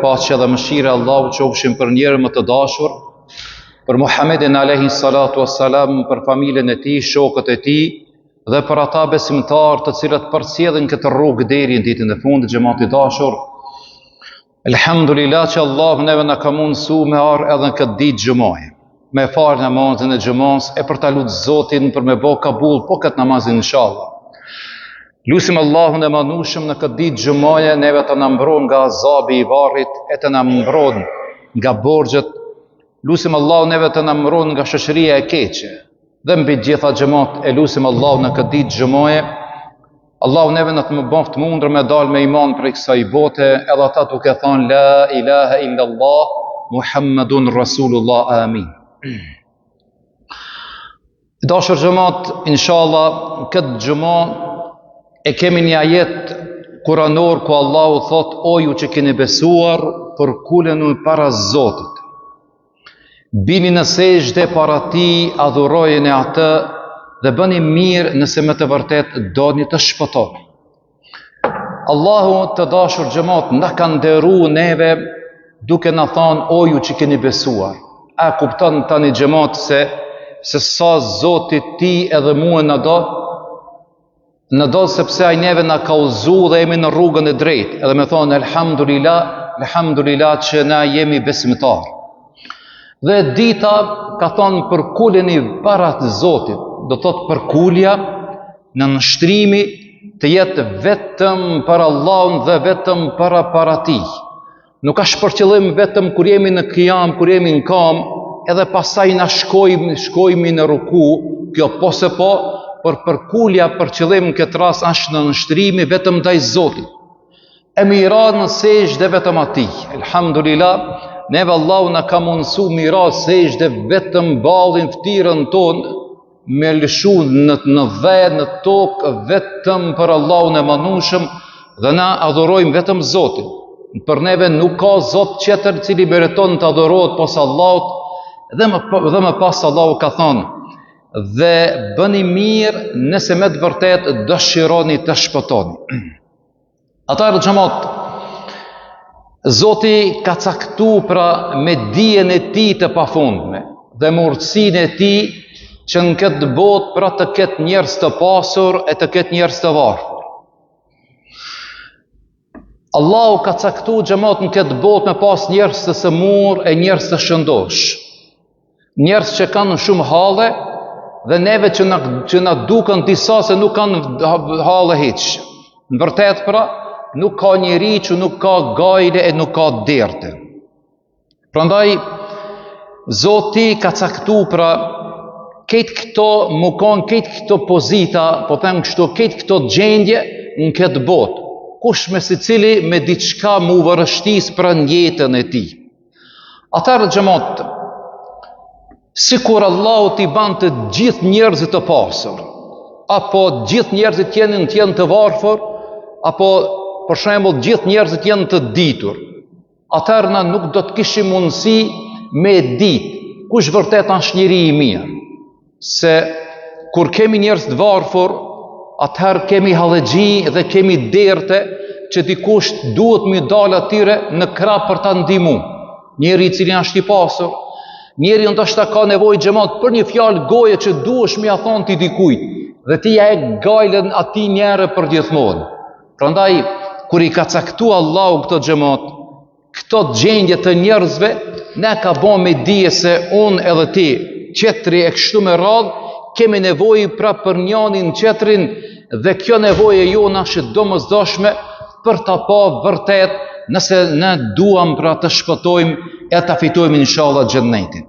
Paqja dhe mëshira e Allahut qofshin për njerën më të dashur, për Muhammedin alayhi salatu wassalam, për familjen e tij, shokët e tij dhe për ata besimtarë të cilët përcjellin këtë rrugë deri në ditën e fundit. Xhamati i dashur, elhamdulillah që Allahu neve na ka mundësuar me ardh edhe në këtë ditë xumaje, me fal namazin e xumës e për ta lutur Zotin për me bë kabul po këtë namazin inshallah. Lusim Allahun e manushëm në këtë ditë xumaje neve të na mbron nga azabi i varrit e të na mbron nga borxhet. Lusim Allahun neve të na mbron nga shoqëria e keqe. Dhe mbi gjitha xhamat e lusim Allahun në këtë ditë xumaje, Allahu neve na të më bëft mundër me dal me iman prej kësaj bote, edhe ata duke thënë la ilaha illa Allah Muhammedun Rasulullah, amin. Dashur xhamat, inshallah këtë xumë e kemi një ajet kuranor ku Allahu thot: o ju që keni besuar, përkuleni para Zotit, bini në sejdë para Tij, adhurojeni atë dhe bëni mirë nëse me të vërtet doni të shpëtoni. Allahu të dashur xhamat na ka nderuar neve duke na thënë o ju që keni besuar. A kupton tani xhamat se sa Zoti Ti edhe mua na do? Në do sepse ai neve na ka udhëzuar dhe jemi në rrugën e drejtë, edhe me thonë elhamdulillah që na jemi besimtar. Dhe dita ka thonë përkuleni para të Zotit, do thot përkulja në nështrimi të jetë vetëm për Allahun dhe vetëm para Tij. Nuk ka për qëllim vetëm kur jemi në qiyam, kur jemi në kam, edhe pasaj na shkojmë në ruku, kjo po se po, për përkulja për qëllim këtë rast është në nështrimi vetëm ndaj Zotit. E mirat në sejdë vetëm Atij. Elhamdulillah, neve Allahu na ka mundësuar mirat sejdë vetëm ballin ftyrën tonë me lëshu në dhe në tokë vetëm për Allahun e manushëm dhe na adhurojmë vetëm Zotin. Për neve nuk ka Zot tjetër cili meriton të adhurohet pas Allahut, dhe më pas Allahu ka thonë: dhe bëni mirë nëse me të vërtet dëshironi të shpëtoni. Atëherë xhamat, Zoti ka caktuar pra me dijen e Tij të pafundme dhe me urtësinë e Tij që në këtë botë pra të ketë njerëz të pasur e të ketë njerëz të varfër. Allahu ka caktuar xhamat në këtë botë me pas njerëz të sëmur e njerëz të shëndosh. Njerëz që kanë shumë halle dhe neve që na duken disa se nuk kanë halle hiç. Në vërtet pra, nuk ka njeri që nuk ka gajle e nuk ka derte. Prandaj, Zoti ka caktu pra ketë këto mukon, ketë këto pozita, po them kështu, ketë këto gjendje në këtë botë. Kush me secili me diçka mu vërështis pra në jetën e tij. Atëherë xhamat, sikur Allahu t'i ban të gjithë njerëzit të pasur, apo gjithë njerëzit jenë të varfër, apo për shembull gjithë njerëzit janë të ditur, atëherë na nuk do të kishim mundësi me ditë kush vërtet është njeri i mirë. Se kur kemi njerëz të varfër, atëherë kemi hallexhi dhe kemi derte që dikush duhet mi dalë atyre në krah për ta ndihmuar. Njeri i cili është i pasur, njeri ndoshta ka nevojë xhamat për një fjalë goje që duhesh mi ia thonë ti dikujt, dhe ti ja e gajlen atij njerë për gjithmonë. Prandaj kur i ka caktuar Allahu këto xhamat, këto gjendje të njerëzve, ne ka bën me dije se unë edhe ti, qetri e kështu me radhë, kemi nevojë pra për njërin qetrin dhe kjo nevojë jona është domosdoshme për ta pa vërtet nëse ne duam pra të shpëtojmë e ta fitojmë inshallah xhennetin.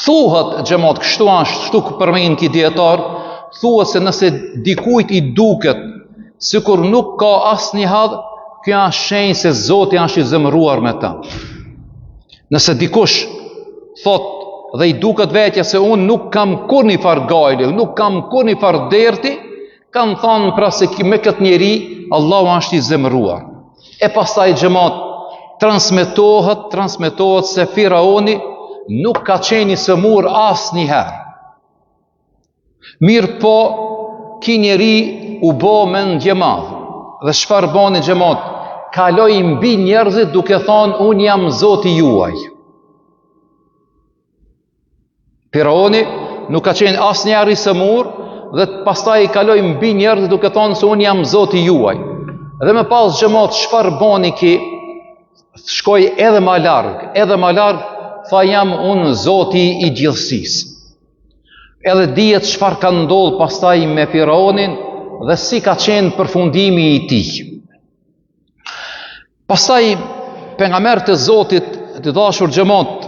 Thuhet xhamat kështu përmend ki dietar, thuhet se nëse dikujt i duket sikur nuk ka asnjë hall, kjo është shenjë se Zoti është i zemëruar me ta. Nëse dikush thot dhe i duket vetja se unë nuk kam kur një farë gajle, nuk kam kur një farë derti, kanë thonë pra se me këtë njeri Allahu është i zemëruar. E pastaj xhamat transmetohet se Firaoni nuk ka qenë i sëmur asnjëherë. Mirë po, ki njeri u bo me në gjemadhë. Dhe çfarë bani xhamat? kaloi mbi njerëzit duke thonë unë jam Zoti juaj. Firaoni nuk ka qenë asnjëherë i sëmur dhe pastaj kaloi mbi njerëzit duke thonë se unë jam Zoti juaj. Dhe më pas xhamat çfarë bani ki shkoi edhe më larg, tha jam unë Zoti i gjithësisë. Edhe dihet çfarë ka ndodhur pastaj me Firaonin dhe si ka qenë përfundimi i tij. Pastaj pejgamberët e Zotit, të dashur xhamat,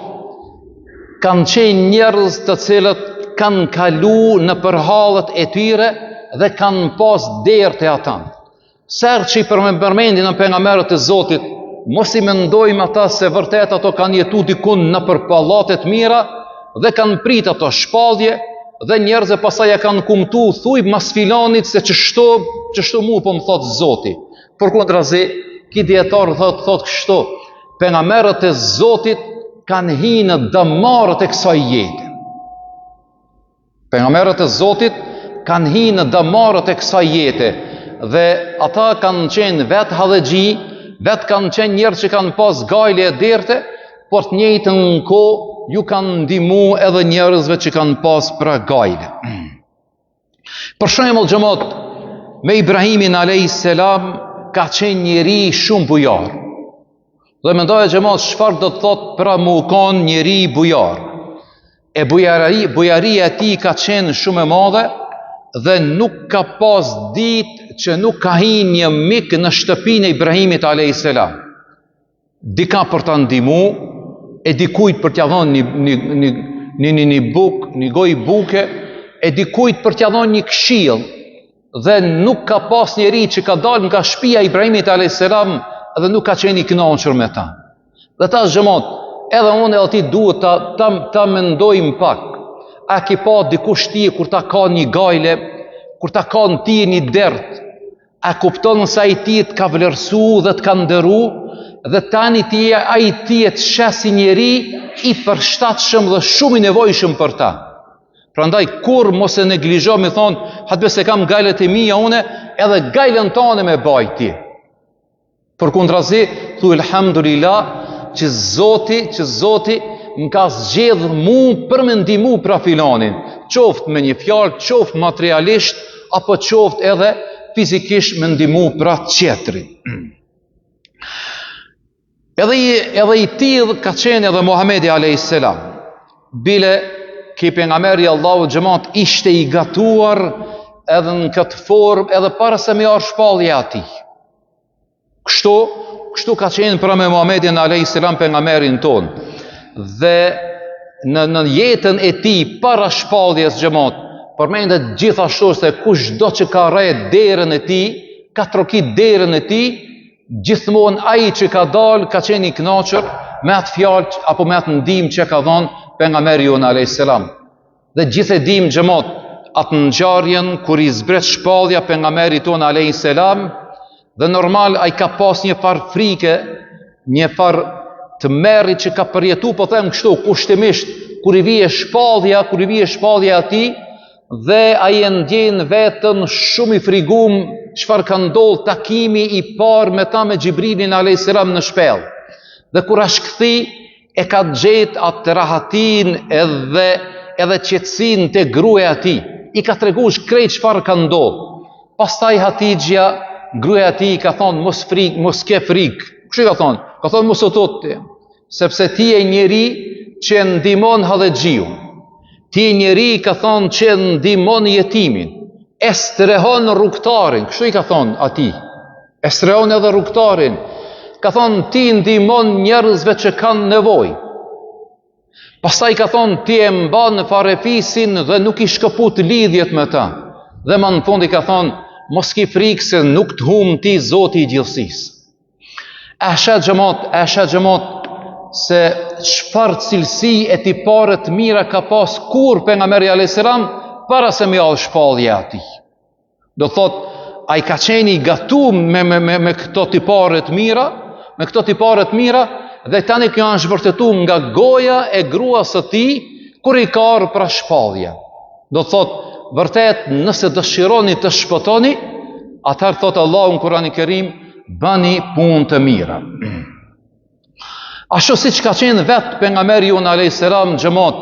kanë qenë njerëz të cilët kanë kalu në përhallet e tyre dhe kanë pas derë të ata. Sërë që i përmendin në pejgamberët e Zotit, mos i mendojmë ata se vërtet ato kanë jetu dikun në për pallatet mira dhe kanë prit ato shpallje dhe njerëz e pasaj e kanë kumtu thuj mas filanit se çështo mu po më thot Zoti. Përkundrazi, ki dietar thot kështu, pejgamberët e Zotit kanë hinë në damarët e kësaj jete. Pejgamberët e Zotit kanë hinë në damarët e kësaj jete dhe ata kanë qenë vetë hallexhi, vetë kanë qenë njerëz që kanë pas gajle e derte, por të njëjtën kohë ju kanë ndihmu edhe njerëzve që kanë pas pra gajle. Për shembull xhamat, me Ibrahimin alayhis salam ka qenë njeri shumë bujar. Dhe mendoj xhamat çfarë do të thotë pra mu kon njeri bujar. E bujaria e tij ka qenë shumë e madhe dhe nuk ka pas ditë që nuk ka hinë një mik në shtëpinë e Ibrahimit alayhis salam. Dika për ta ndihmu, e dikujt për t'ia dhënë një buk, një gojë buke, e dikujt për t'ia dhënë një këshill. Dhe nuk ka pas njeri që ka dalë nga shtëpia e Ibrahimit alayhis salam dhe nuk ka qenë i kënaqur me ta. Dhe ta xhamat, edhe unë edhe ti duhet ta mendojmë pak. A ki pa dikush ti kur ta ka një gajle, kur ta ka në ti një dert, a kupton se ai ti të ka vlerësu dhe të ka nderu, dhe tani ai ti të shesi njeri i përshtatshëm dhe shumë i nevojshëm për ta. Prandaj kur mos e neglizho me thonë, hatbe se kam gajlet e mia une, edhe gajlen tane me baj ti. Përkundrazi, thu elhamdulillah që Zoti më ka zgjedh mu për me ndihmu pra filanin, qoftë me një fjalë, qoftë materialisht, apo qoftë edhe fizikisht me ndihmu pra tjetri. Edhe i tillë ka qenë edhe Muhamedi alayhis salam. Bile ki pejgamberi Allahu xhamat ishte i gatuar edhe në këtë formë edhe para se me ardh shpallja e atij. Kështu ka qenë pra me Muhamedin alayhis salam pejgamberin ton. Dhe në jetën e tij para shpalljes xhamat, përmendet gjithashtu se kushdo që ka rreth derën e tij, ka trokit derën e tij, gjithmonë ai që ka dalë ka qenë i kënaqur me atë fjalë apo me atë ndihmë që ka dhënë pejgamberi jon alayhis salam. Dhe gjithë e dim xhamat atë ngjarjen kur i zbret shpallja pejgamberit ton alayhis salam, dhe normal ai ka pas një far frike, një far të merrit që ka përjetu, po them kështu, kushtimisht kur i vije shpallja atij, dhe ai e ndjen veten shumë i frigum çfarë ka ndodhur takimi i parë me ta me Xhibrilin alayhis salam në shpellë. Dhe kur as kthi e ka gjetë atë rahatin edhe qetësinë te gruaja e tij. I ka treguar krejt çfarë ka ndodhur. Pastaj Hatixha, gruaja e tij, ka thonë mos ke frikë. Kush ka thonë? Ka thonë mos u tot, sepse ti je njeri që ndihmon hallexhiun. Ti je njeri, ka thonë, që ndihmon jetimin. E strehon rrugtarin. Kështu i ka thonë atij. E strehon edhe rrugtarin. Ka thonë ti ndihmon njerëzve që kanë nevojë. Pastaj ka thonë ti e mban në farefisin dhe nuk i shkëput lidhjet me ta. Dhe më në fundi ka thonë mos ki frikë se nuk të hum ti Zoti i gjithësisë. E shet xhamat se çfarë cilësi e tipare të mira ka pas kur pejgamberi alayhis salam para se me ardh shpallja e atij. Do thot ai ka qenë i gatuar me këto tipare të mira, dhe tani kjo është vërtetuar nga goja e gruas së tij kur i ka ardhur pra shpallja. Do thot vërtet nëse dëshironi të shpëtoni, atëherë thot Allahu në Kur'anin e Kerim, bëni punë të mira. Ashtu si që ka qenë vetë pejgamberi jon a.s. xhamat,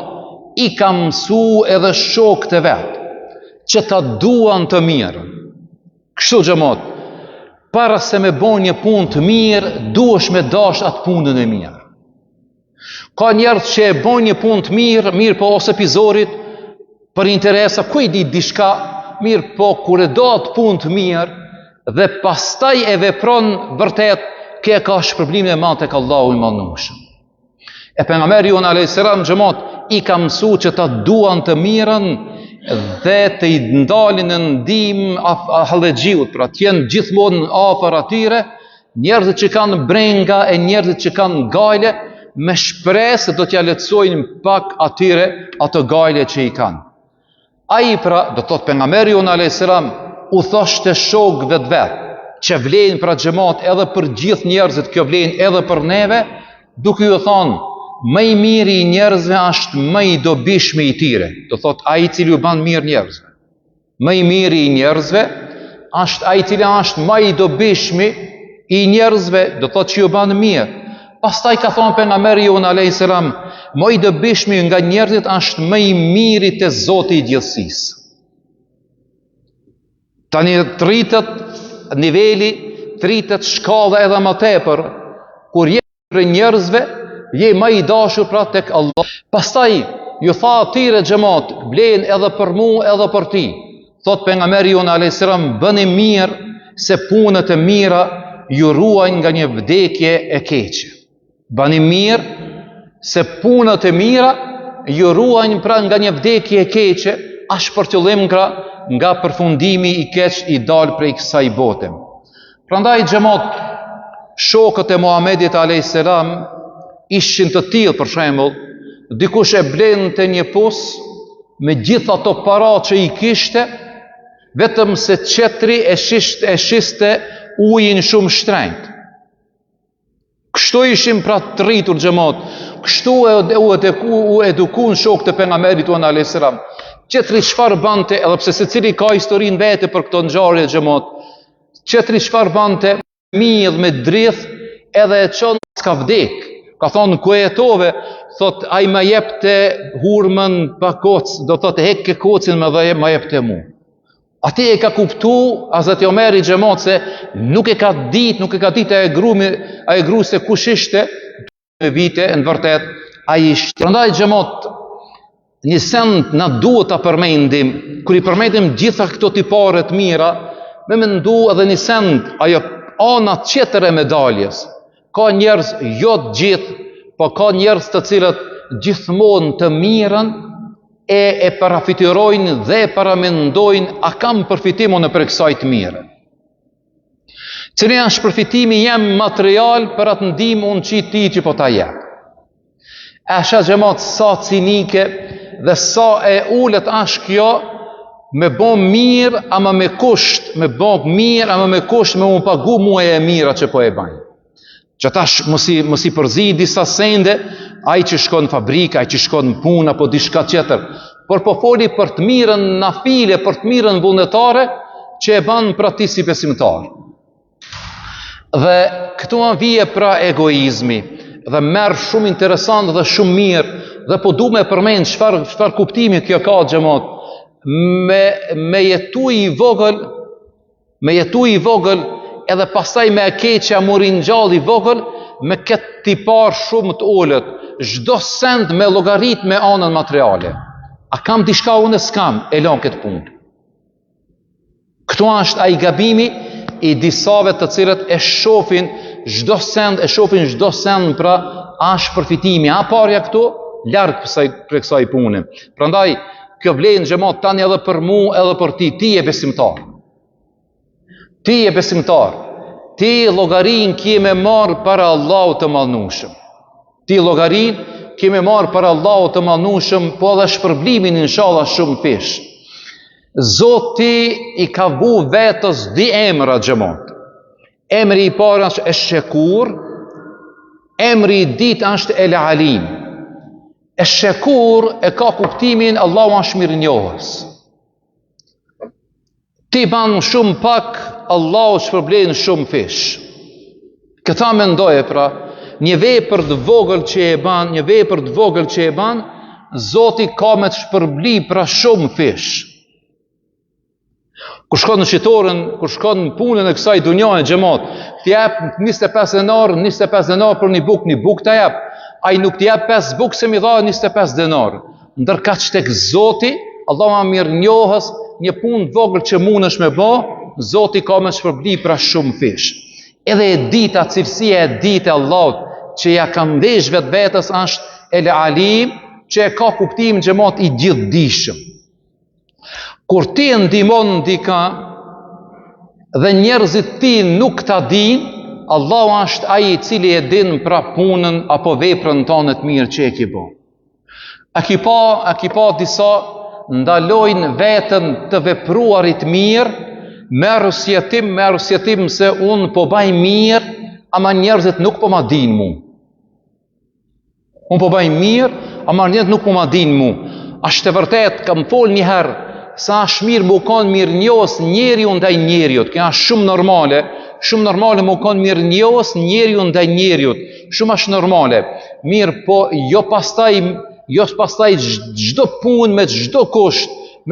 i ka mësu edhe shokët e vetë që ta duan të mirë. Kështu xhamat, para se me bon një punë të mirë, duhesh me dash atë punën e mirë. Ka njerëz që e bon një punë të mirë po ose pizorit, për interesa, ku i di diçka, mirë po kur e do atë punë të mirë dhe pastaj e vepron vërtet, ke ka shpërblimin e madh tek Allahu i Madhnueshëm. E pejgamberi jon a.s. xhamat i ka mësuar që ta duan të mirën dhe të i ndalin në ndihmë hallexhiut, pra të jenë gjithmonë afër atyre, njerëzit që kanë brenga e njerëzit që kanë gajle, me shpresë se do t'ja lehtësojnë pak atyre ato gajle që i kanë. Ai pra, do thot pejgamberi jon a.s. u thoshte shokëve të vet, që vlen pra xhamat edhe për gjithë njerëzit, kjo vlen edhe për neve, duke ju thonë, më i miri i njerëzve është më i dobishmi i tyre. Do thot ai i cili u bën mirë njerëzve. Më i miri i njerëzve është ai i cili është më i dobishmi i njerëzve, do thot që ju bën mirë. Pastaj ka thonë pejgamberi jon a.s. më i dobishmi nga njerëzit është më i miri te Zoti i gjithësisë. Tani rritet niveli, rritet shkalla edhe më tepër, kur je për njerëzve, je më i dashur pra tek Allah. Pastaj ju tha atyre xhamat, blen edhe për mua edhe për ti. Thot pejgamberi jon a.s. bëni mirë se punët e mira ju ruajnë nga një vdekje e keqe. Bëni mirë se punët e mira ju ruajnë pra nga një vdekje e keqe, as për qëllim nga përfundimi i keq i dal prej kësaj bote. Prandaj xhamat, shokët e Muhamedit a.s. ishin të tillë, për shembull, dikush e blente një pus me gjithë ato para që i kishte, vetëm se qetri e shiste ujin shumë shtrenjtë. Kështu ishim pra të rritur xhamat, kështu u edukun shokët e pejgamberit ton a.s. Qetri çfarë bante, edhe pse secili ka historinë vete për këto ngjarje xhamat, qetri çfarë bante, midh me drith edhe e çon s'ka vdek. Ka thonë ku e jetove, thot ai më jepte hurmën pa kocë, do thot hekke kocën më jepte mua. Ati e ka kuptu Hazreti Omeri xhamat se nuk e ka ditë e gru se kush ishte në vite, në vërtet ai ishte. Prandaj xhamat, një send na duhet ta përmendim, kur i përmendim gjitha këto tipare të mira, me mendu edhe një send ajo ana tjetër e medaljes. Ka njerëz jo të gjithë, po ka njerëz të cilët gjithmonë të mirën e parafitirojnë dhe e paramendojnë a kam përfitimin për kësaj të mire. Cili është përfitimi jem material për atë ndihmë unë që ti që po ta jep. Asha xhamat sa cinike dhe sa e ulët është kjo me bo mirë ama me kusht, me bo mirë ama me kusht me unë pagu muaj e mira që po e bajnë. Që tash mos i përzi disa sende, ai që shkon në fabrikë, ai që shkon në punë apo diçka tjetër, por po foli për të mirën nafile, për të mirën vullnetare që e bën pra ti si besimtar. Dhe këtu vije pra egoizmi dhe merr shumë interesant dhe shumë mirë dhe po du me përmend çfarë kuptimi kjo ka xhamat. Me jetu i vogël edhe pastaj me e keqja morin gjallë i vogël, me këtë tipar shumë të ullët, çdo send me llogarit me anën materiale. A kam diçka unë s'kam, e lën këtë punë. Këtu është ai gabimi i disave të cilët e shohin çdo send pra është përfitimi, a parja këtu larg për kësaj pune. Prandaj kjo vlen xhamat tani edhe për mua edhe për ti je besimtar. Ti je besimtar. Ti llogarin kime marr para Allahut të Madhnueshëm. Ti llogarin kime marr para Allahut të Madhnueshëm, po edhe shpërblimin inshallah shumë fish. Zoti i ka vu vetës di emra xhamat. Emri i parë është Esh-Shekur, emri i dytë është El Alim. Esh-Shekur e ka kuptimin Allahu është mirënjohës. Ti ban shumë pak, Allahu shpërblen shumë fish. Këta mendoje pra, një vepër të vogël që e ban, Zoti ka me të shpërbli pra shumë fish. Kur shkon në shitorin, kur shkon në punën e kësaj dunjaje xhamat, t'i jap 25 denar për një buk t'a jap. Ai nuk t'i jap 5 buk se mi dha 25 denar. Ndërka që tek Zoti, Allah ma mirë njohës, një punë vogël që mundesh me bë, Zoti ka me shpërbli pra shumë fish. Edhe e dita, cilësia e ditë Allahut që ja ka mdesh vetës është El Alim, që e ka kuptim xhamat i gjithdijshëm. Kur ti ndihmon dika dhe njerëzit ti nuk ta din, Allahu është ai i cili e din pra punën apo veprën tonë të mirë që e ke bë. A ki pa disa ndalojnë veten të vepruarit mirë, merr sjetim se unë po baj mirë, ama njerëzit nuk po ma din mu. Unë po baj mirë, ama njerëzit nuk po ma din mu. Ashtë të vërtet, kam fol një herë, sa është mirë më kanë mirë njohës njeri unë ndaj njeriut. Kjo është shumë normale më kanë mirë njohës njeri unë ndaj njeriut. Shumë është normale. Mirë, po jo pastaj çdo punë me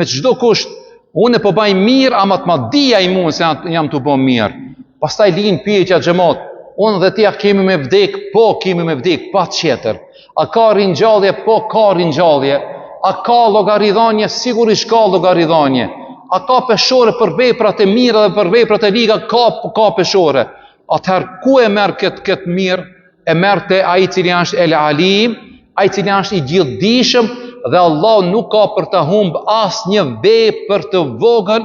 çdo kusht, unë po baj mirë, ama të ma dija i mua se jam të bë mirë. Pastaj linë pyetja xhamat, unë dhe ti a kemi me vdek? Po kemi me vdek, pa tjetër. A ka ringjallje? Po ka ringjallje. A ka llogaridhanje? Sigurisht ka llogaridhanje. A ka peshore për veprat e mira dhe për veprat e liga? Ka peshore. Atëherë ku e merr këtë mirë? E merr te ai i cili është El Alim, ai i cili është i gjithdijshëm, dhe Allah nuk ka për të humb asnjë vepër të vogël,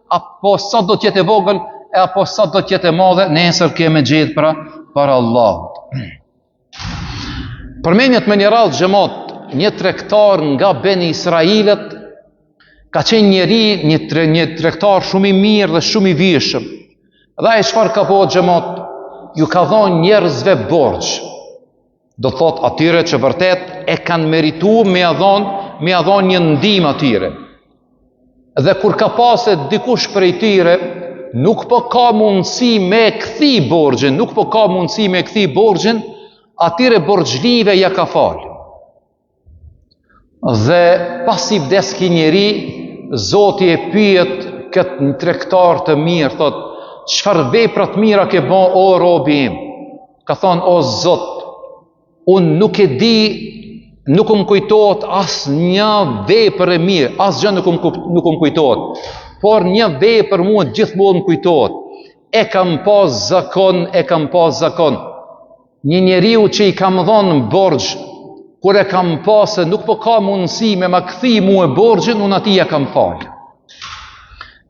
apo sa do të jetë e vogël, apo sa do të jetë e madhe, nesër kemë gjetë për Allahut. Përmendet me një radhë xhamat, një tregtar nga Beni Israilet ka qenë një tregtar shumë i mirë dhe shumë i vijshëm. Dhe ai çfarë ka bëu xhamat? Ju ka dhënë njerëzve borxh. Do thot atyre që vërtet e kanë merituar me ia dhënë një ndihmë atyre. Dhe kur ka pasë dikush prej tyre nuk po ka mundësi me kthi borxhin, atyre borxhlive ja ka falë. Dhe pasi vdes ky njeri, Zoti e pyet këtë tregtar të mirë, thot, çfarë vepra të mira ke bën o robi im? Ka thonë, o Zot, unë nuk e di, nuk më kujtohet asnjë vepër e mirë, asgjë nuk më kujtohet, por një vepër mua gjithmonë më kujtohet. E kam pas zakon. Një njeriu që i kam dhënë borxh, kur e kam pasë, nuk po ka mundësi me ma kthi mua borxhin, unë atij ja kam falë.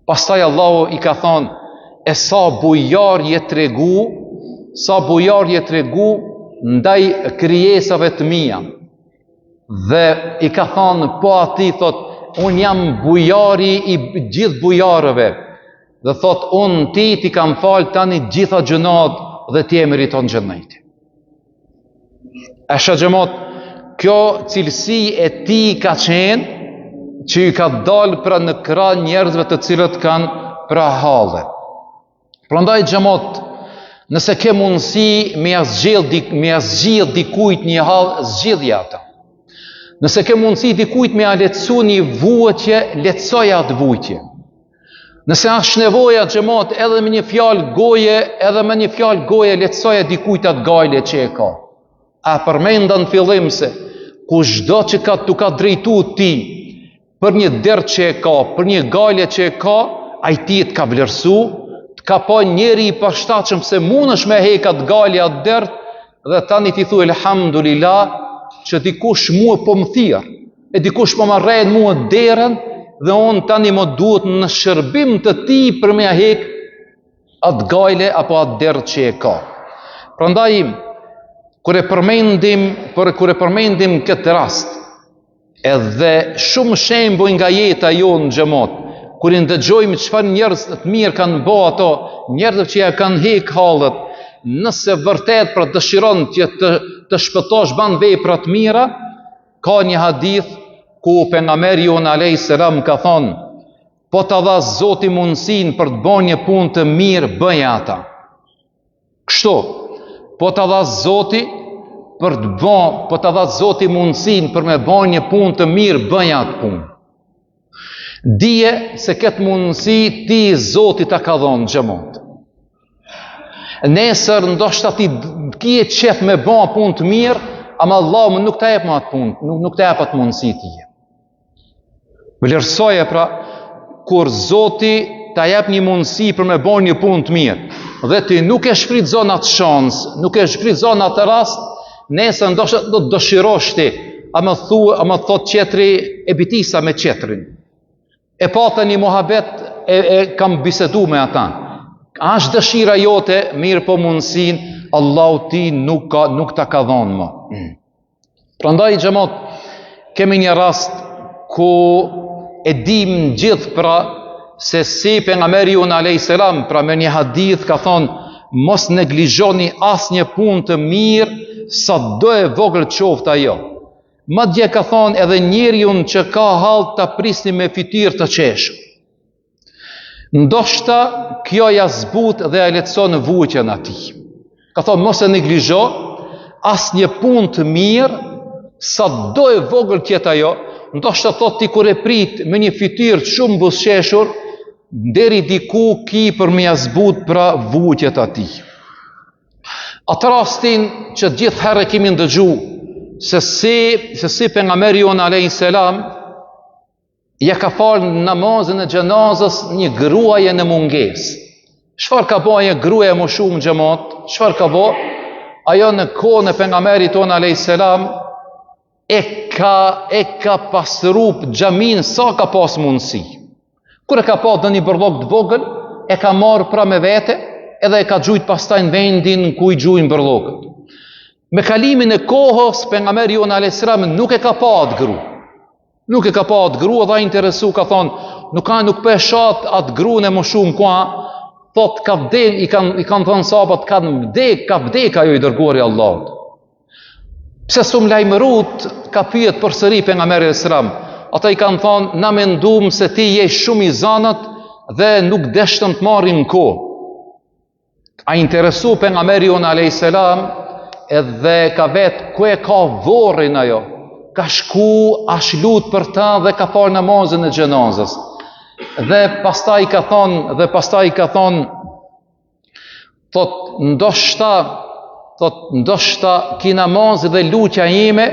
Pastaj Allahu i ka thonë, e sa bujar je tregu ndaj krijesave të mia. Dhe i ka thonë, po ati, thot, unë jam bujari i gjithë bujarëve. Dhe thot, unë ti kam falë tani gjitha gjunat dhe ti e meriton xhennetin. Esha xhamat, kjo cilësi e ti ka qenë që i ka dalë pra në krah njerëzve të cilët kanë pra halle. Prandaj xhamat, nëse ke mundësi me zgjidh dikujt një hall, zgjidhja ata. Nëse ke mundësi dikujt me a lehtësu një vuajtje, lehtësoja atë vuajtje. Nëse është nevoja xhamat edhe me një fjalë goje, lehtësoja dikujt atë gajle që e ka. A përmenda në fillim se kushdo që ka drejtu ti për një derë që e ka, për një gajle që e ka, ai ti të ka vlerësu, të ka pa njeri i përshtatshëm se mundesh me hekat gajle atë derë, dhe tani ti thu elhamdulillah që dikush mua po më thirr, e dikush po më rrejnë mua derën, dhe unë tani më duhet në shërbim të ti për me hek atë gajle apo atë derë që e ka. Prandaj, kur e përmendim këtë rast, edhe shumë shembuj nga jeta jonë xhamat, kur i ndëgjojmë çfarë njerëz të mirë kanë bë ato, njerëz që ja kanë hek hallet, nëse vërtet pra dëshiron të shpëtosh ban vepra të mira, ka një hadith ku pejgamberi jon alayhis salam ka thonë, po ta dha Zoti mundësinë për të bërë një punë të mirë, bëj ata. Kështu, po të dha Zoti për të bën, po të dha Zoti mundësinë për me bën një punë të mirë, bëj atë punë. Dije se këtë mundësi ti Zoti ta ka dhënë xhamat. Nesër ndoshta ti kje qef me bën punë të mirë, ama Allahu nuk ta jep më atë punë, nuk ta jep atë mundësi ti. Vlerësoje pra kur Zoti ta jep një mundësi për me bën një punë të mirë, dhe ti nuk e shfrytëzon atë shans, nuk e shfrytëzon atë rast, nesër ndoshta do të dëshirosh ti, ama thot qetri e bitisa me qetrin. E pata një muhabet e kam bisedu me ata. Ashtë dëshira jote, mirë po mundësin, Allahu ti nuk ta ka dhonë më. Prandaj xhamat, kemi një rast ku e dim gjithë pra se si pejgamberi alayhis salam pra me një hadith ka thonë mos neglizhoni asnjë punë të mirë sa do e vogël qoftë ajo. Madje ka thonë edhe njeriu që ka hall ta prisni me fytyrë të qeshur. Ndoshta kjo ja zbut dhe ja lehtëson vuajtjen atij. Ka thonë mos e neglizho asnjë punë të mirë sa do e vogël tjetë ajo. Ndoshta thot ti kur e prit me një fytyrë shumë buzëqeshur, deri diku ki për me ja zbut pra vuajtjet atij. Atë rastin që gjithë herë kemi ndëgju se si pejgamberi alayhis salam ja ka falë namazin e xhenazës një gruaje në mungesë. Çfarë ka bëjë gruaja më shumë xhamat? Çfarë ka bëjë? Ajo në kohën e pejgamberit alayhis salam e ka pastru xhamin sa ka pas mundësi. Kur e ka pas në një bërllog të vogël, e ka marrë pra me vete, edhe e ka gjujt pastaj në vendin ku i gjujnë bërllogët. Me kalimin e kohës, pejgamberi alayhis salam nuk e ka pa atë gru. Nuk e ka pa atë gru, edhe interesu ka thonë, nuk peshat atë gru në më shumë kua, thot ka vdek, i kanë thonë sahabat, ka vdek ajo i dërguari Allahut. Pse s'u lajmërut, ka pyet përsëri pejgamberi alayhis salam. Ata i kanë thonë, na mendum se ti je shumë i zanët dhe nuk deshtëm të marrim kohë. A interesu pejgamberi alayhis salam edhe ka vetë ku e ka vorrin ajo. Ka shku, ashtë lut për ta dhe ka falë namazin e xhenazës. Dhe pastaj ka thonë, thot ndoshta ki namazi dhe lutja ime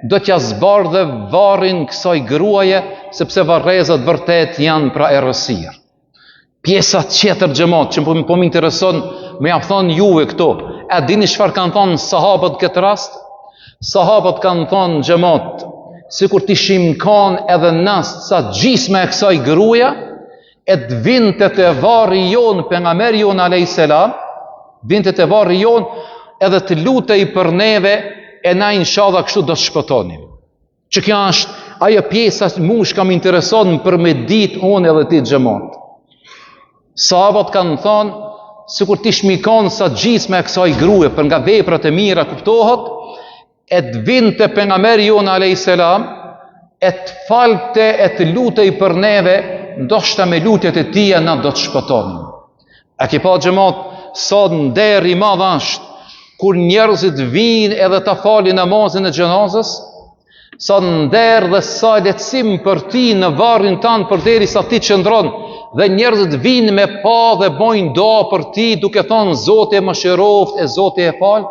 do t'ja zbardhe varrin kësaj gruaje, sepse varrezat vërtet janë pra errësirë. Pjesa tjetër xhamat që po më intereson me ja thonë juve këto. A dini çfarë kanë thonë sahabët këtë rast? Sahabët kanë thonë xhamat, sikur t'i shimkan edhe nas sa gjisme e kësaj gruaja, e të vinte te varri jon pejgamberi alayhis salam, vinte te varri jon edhe të lutej për neve, e na inshallah kështu do të shpëtonim. Që kjo është ajo pjesa mush kam intereson për me ditë unë edhe ti xhamat. Sahabët kanë thonë, sikur t'i shmikon sa gjisme e kësaj gruje, për nga veprat e mira kuptohet, e të vinte pejgamberi alayhis salam, e të falte, e të lutej për neve, ndoshta me lutjet e tia na do të shpëtonim. A ki pa xhamat, sot nder i madh është kur njerëzit vinë edhe ta falin namazin e xhenazës, sa nder dhe sa lehtësim për ti në varrin tanë përderisa ti qëndron dhe njerëzit vinë me pa dhe bojnë dua për ti duke thonë Zoti e mëshiroft e Zoti e fal.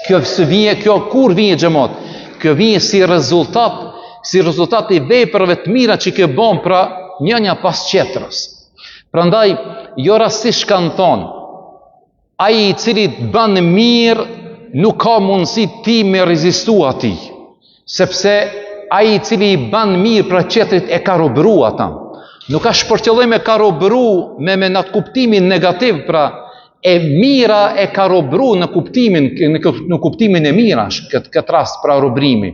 Kjo kur vjen xhamat? Kjo vjen si rezultat i veprave të mira që ke bën pra njënja pas tjetrës. Prandaj jo rastisht kanë thonë, ai i cili të bën mirë nuk ka mundësi ti me rezistu atij, sepse ai i cili i bën mirë pra qetrit e ka robëru ata. Nuk ka shpërqëllim e ka robëru me në kuptimin negativ, pra e mira e ka robëru në kuptimin e mirash, këtë rast pra robrimi.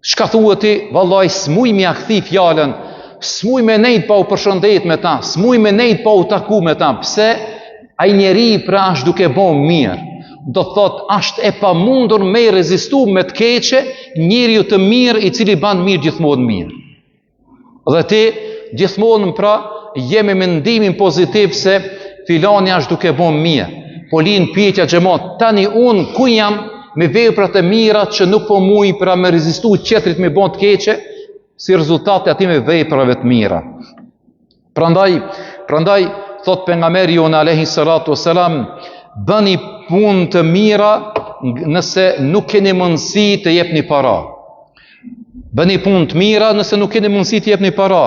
Shka thua ti, vallaj, s'muj me a kthi fjallën, s'muj me nejt pa u përshëndet me ta, s'muj me nejt pa u taku me ta, pse ai njeri pra është duke bon mirë. Do thot, është e pa mundur me i rezistu me të keqe, njeri ju të mirë i cili ban mirë gjithmonë mirë. Dhe ti, gjithmonë pra, jemi me ndimin pozitiv se filani është duke bon mirë. Polin pyetja xhamat, tani unë ku jam me veprat e mira që nuk po muj pra me rezistu qetrit me bon të keqe, si rezultate atyme veprave të mira. Prandaj thot pejgamberi jon alayhi salatu wasalam, bëni punë të mira nëse nuk keni mundësi të jepni para. Bëni punë të mira nëse nuk keni mundësi të jepni para.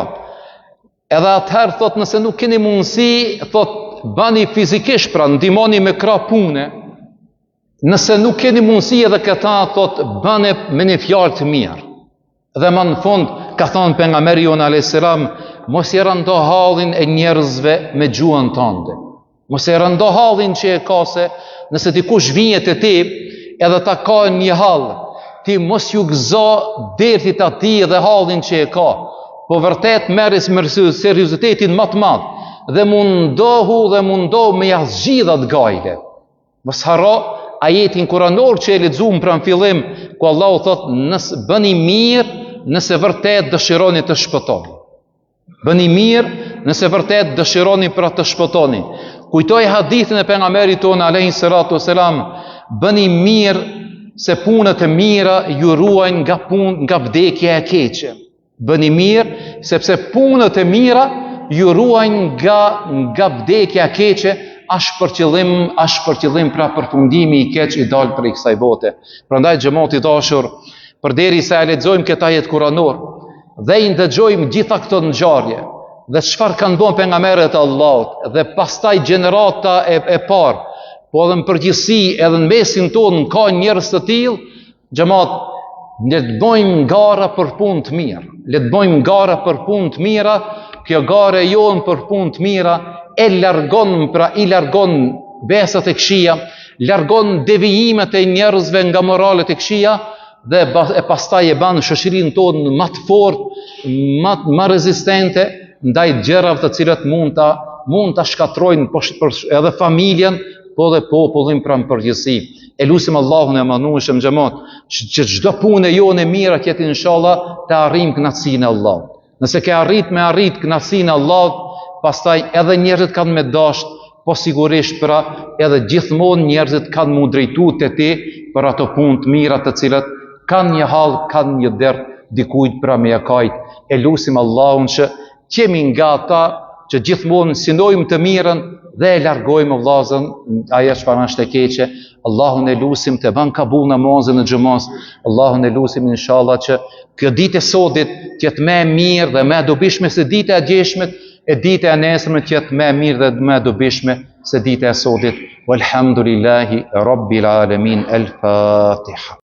Edhe atëherë thot nëse nuk keni mundësi, thot bëni fizikisht, pra ndihmoni me krah pune. Nëse nuk keni mundësi edhe këta, thot bëni me një fjalë të mirë. Dhe më në fund ka thonë pejgamberi jon alayhis salam, mos i rëndo hallin e njerëzve me gjuhën tënde. Mos i rëndo hallin që e ka, se nëse dikush vihet te ti edhe ta ka një hall, ti mos ju gëzo dertit atij dhe hallin që e ka, po vërtet merri me seriozitetin më të madh dhe mundohu me ja zgjidh atë gajle. Mos harro ajetin kuranor që e lexuam pra në fillim, ku Allahu thot, nëse bëni mirë nëse vërtet dëshironi të shpëtoni. Bëni mirë nëse vërtet dëshironi pra të shpëtoni. Kujtoj hadithin e pejgamberit ton alayhi salatu wasalam, bëni mirë se punët e mira ju ruajnë nga vdekja e keqe. Bëni mirë sepse punët e mira ju ruajnë nga vdekja e keqe, as për qëllim pra përfundimi i keq i dal për kësaj bote. Prandaj xhamati i dashur, përderisa e lexojmë këtë ajet kuranor dhe i ndëgjojmë gjitha këto ngjarje dhe çfarë kanë bën pejgamberët e Allahut dhe pastaj gjenerata e parë, po edhe në përgjithësi edhe në mesin tonë ka njerëz të tillë, xhamat, le të bëjmë gara për punë të mirë. Le të bëjmë gara për punë të mira. Kjo gara jonë për punë të mira i largon besat e këqija, largon devijimet e njerëzve nga moralet e këqija dhe pastaj e bën shoqërinë tonë më të fortë, më rezistente ndaj gjërave të cilat mund ta shkatrojnë edhe familjen, po dhe popullin pra në përgjithësi. E lutim Allahun e mëndueshëm xhamat, që çdo punë jonë e mira këtë inshallah të arrijmë kënaqësinë e Allahut. Nëse ke arrit kënaqësinë e Allahut, pastaj edhe njerëzit kanë me dashur, po sigurisht pra edhe gjithmonë njerëzit kanë mu drejtu te ti për ato punë të mira të cilat kanë një hall, kanë një dert dikujt pra me jakajt. E lutim Allahun që qemi nga ata që gjithmonë synojmë të mirën dhe e largojmë vllazën ajo çfarë është e keqe. Allahun e lutim të bën kabul namazën e xhamas. Allahun e lutim inshallah që kjo ditë e sotit të jetë më e mirë dhe më e dobishme se dita e djeshmet, e dita e nesërme të jetë më e mirë dhe më e dobishme se dita e sotit. Walhamdulillahi rabbil alamin. El Fatiha.